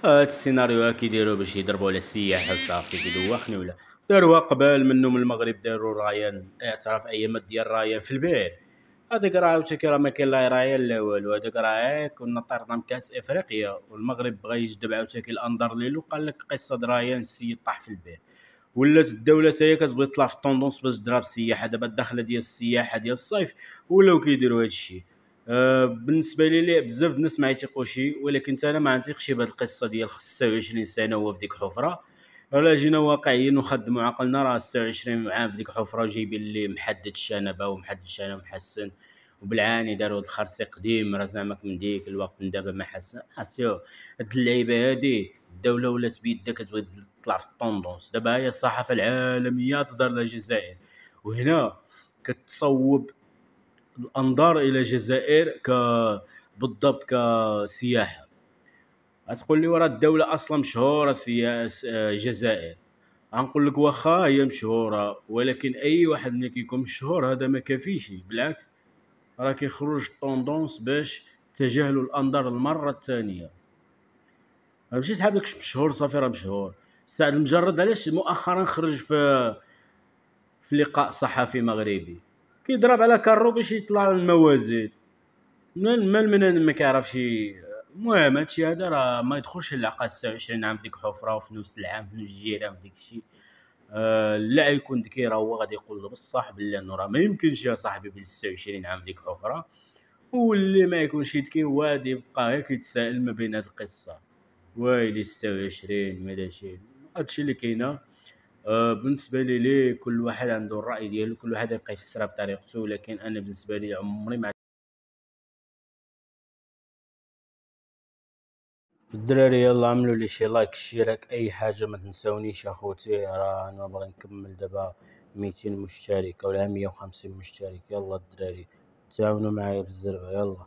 هاد السيناريوهات كيديروا باش يضربوا على السياحة وصافي كيدوخني ولا. داروها قبل منه من المغرب، داروا رايان اعتراف ايامات ديال رايان في البير. هذاك راه عاوتاني راه ما كاين لا رايان لا والو، هذاك راه كنا طرنا من كاس افريقيا والمغرب بغى يجذب عاوتاني الانظار ليلو، قال لك قصه رايان السيد طاح في البير. ولات الدوله حتى هي كتبغي تطلع في الطوندونس باش تضرب السياحه. دابا الدخله ديال السياحه ديال الصيف ولاو كيديروا هذا الشيء. بالنسبه لي بزاف الناس ما يثيقوش، ولكن انا ما نثيقش بهذه القصه ديال 26 سنه وهو في ديك الحفره. راه جينا واقعيين وخدموا عقلنا، راه 26 عام في ديك الحفره وجايبين اللي محدد الشنبه ومحدد الشنبه محسن وبالعاني داروا هاد الخرسي قديم، راه زعما من ديك الوقت من دابا ما حسن. عرفتي هاد اللعيبه هادي الدوله ولات بيدها كتبغي تطلع في الطوندونس. دابا هي الصحافه العالميه تهضر على الجزائر، وهنا كتصوب الانظار الى الجزائر بالضبط كسياحه. غتقول لي ورا الدوله اصلا مشهوره الجزائر. غنقول لك واخا هي مشهوره، ولكن اي واحد ملي كيكون مشهور هذا ما كافيش، بالعكس راه كيخرج طوندونس باش تجاهلوا الانظار المره الثانيه. ماشي شحال داكش مشهور صافي راه مشهور. سعد المجرد علاش مؤخرا خرج في لقاء صحفي مغربي كيضرب على كارو باش يطلع الموازين. من ما كيعرفش. المهم هادشي هذا راه ما يدخلش العقل. 26 عام في ديك الحفره وفي نفس العام في نفس الجيران في ديك الشيء. لا يكون ذكي راه هو غادي يقول له بصح بلي انه راه ما يمكنش يا صاحبي ب 26 عام في ديك الحفره. واللي ما يكونش ذكي هو غادي يبقى غير كيتسائل ما بين هاد القصه، ويلي 26 ماشي. هادشي اللي كاينه. بالنسبه لي كل واحد عنده الراي ديالو، كل واحد يبقى يفسرها بطريقته، لكن انا بالنسبه لي عمري ما. الدراري يلا عملوا لي شي لايك اشتراك اي حاجه، ما تنساونيش اخوتي، راه انا باغي نكمل دابا 200 مشترك ولا 150 مشترك. يلا الدراري تعاونوا معايا بزاف، يلا.